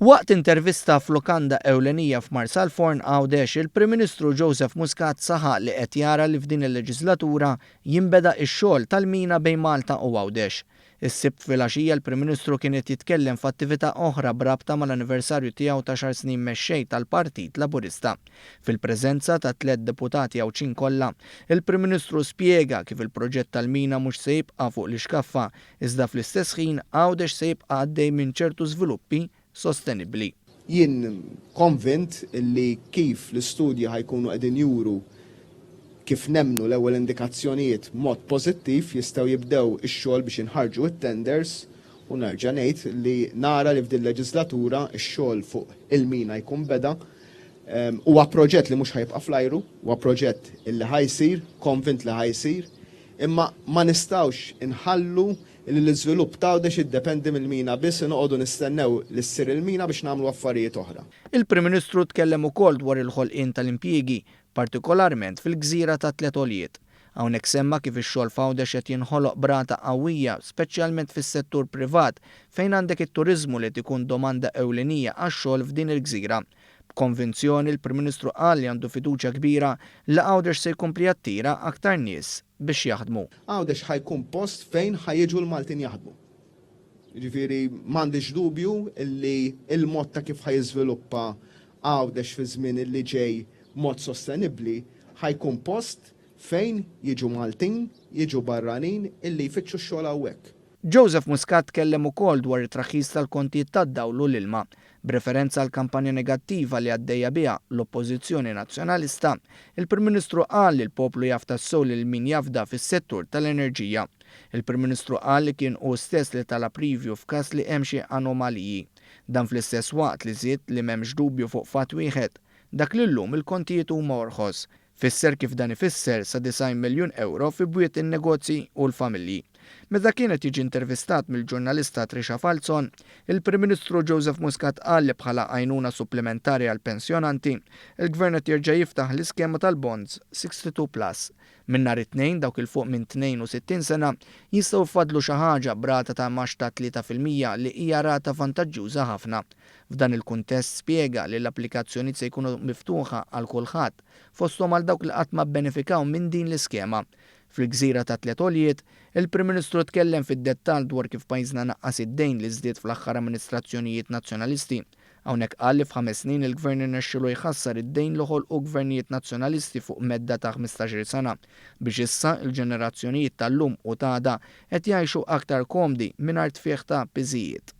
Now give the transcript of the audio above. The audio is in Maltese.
Waqt intervista f'lokanda ewlenija f'Marsalforn Għawdex, il-Prim Ministru Joseph Muscat saħaq li qed jara li f'din il-leġislatura jinbeda x-xogħol tal-Mina bejn Malta u Għawdex. Is-sibt filgħaxija l-Prim Ministru kien qed jitkellem f'attività oħra brabta mal-anniversarju tiegħu ta' 10 snin mexxej tal-Partit Laburista. Fil-preżenza ta' 3 deputati Għawċin kollha, il-Prim Ministru spjega kif il-proġett tal-Mina mhux se jibqa' fuq l-ixkaffa, iżda fl-istess ħin Għawdex se jibqa' għaddej minn ċertu żviluppi sostenibbli. Jien konvint li kif l-istudji ħajkunu qegħdin juru kif nemmnu l-ewwel indikazzjonijiet mod pożittiv jistgħu jibdew ix-xogħol biex inħarġu it-tenders u nerġa' ngħid li nara li f'din leġislatura x-xogħol fuq il-Mina jkun beda. Huwa proġett li mhux ħajbqa' fl-ajru, huwa proġett illi ħajsir, konvint li ħajsir, imma ma nistgħux inħallu li l-iżvilupp ta' Għawdex jiddependi mill-Mina biss noqogħdu nistennew li ssir il-Mina biex nagħmlu affarijiet oħra. Il-Prim Ministru tkellem ukoll dwar il-ħolqien tal-impjiegi, partikularment fil-gżira tat-tlet għoljiet. Hawnhekk semma kif ix-xogħol f'Għawdex qed jinħoloq brata qawwija, speċjalment fis-settur privat fejn għandek it-turiżmu li tkun domanda ewlenija għax-xogħol f'din il-gżira. B'konvinzjoni il-Prim Ministru qal li għandu fiduċja kbira li Għawdex se jkompli jattira aktar nies biex jaħdmu. Għawdex ħajkun post fejn ħajjiġu l-Maltin jaħdmu. Ġifieri m'għandix dubju illi il-mod ta' kif ħajjiżviluppa Għawdex fi żmien illi ġej mod sostenibbli ħajkun post fejn jiġu Maltin, jiġu barranin illi jfittxu x-xogħol hawnhekk. Joseph Muscat tkellem ukoll dwar it-traħħis tal-kontijiet tad-dawl u l-ilma, b'referenza għal kampanja negattiva li għaddejja biha l-Oppożizzjoni Nazzjonalista. Il-Prim Ministru qal li l-poplu jaf tassew lil min jafda fis-settur tal-enerġija. Il-Prim Ministru qal li kien hu stess li talab preview f'każ li hemm xi anomaliji. Dan fl-istess waqt li żied li m'hemmx dubju fuq fatt wieħed, dak li llum il-kontijiet huma orħos. Fisser kif dan ifisser sa 9 miljun euro fi bwiet in-negozji u l-familji. Meta kienet jiġi intervistat mill-ġurnalista Trisha Falzon, il-Prim Ministru Joseph Muscat qal li bħala għajnuna supplementari għal pensjonanti, il-Gvern qed jerġa' jiftaħ l-iskema tal-bonds 62+. Minn nhar it-tnejn dawk il fuq minn 62 sena jistgħu jfadlu xi ħaġa brata ta' max ta' 3% li hija rata vantaġġjuża ħafna. F'dan il-kuntest spjega li l-applikazzjoni se jkunu miftuħa għal kulħadd fosthom għal dawk li qatt ma bbenefikaw minn din l-iskema. Fil-gżira tat-tlet għoljiet, il-Prim Ministru tkellem fid-dettall dwar kif pajjiżna naqqas id-dejn li żdied fl-aħħar amministrazzjonijiet nazzjonalisti. Hawnhekk qal li f'5 snin il-Gvern irnexxielu jħassar id-dejn li ħolqu gvernijiet nazzjonalisti fuq medda ta' 15-il sena biex issa il-ġenerazzjonijiet tal-lum u ta' għada qed jgħixu aktar komdi mingħajr tfigħ ta' piżijiet.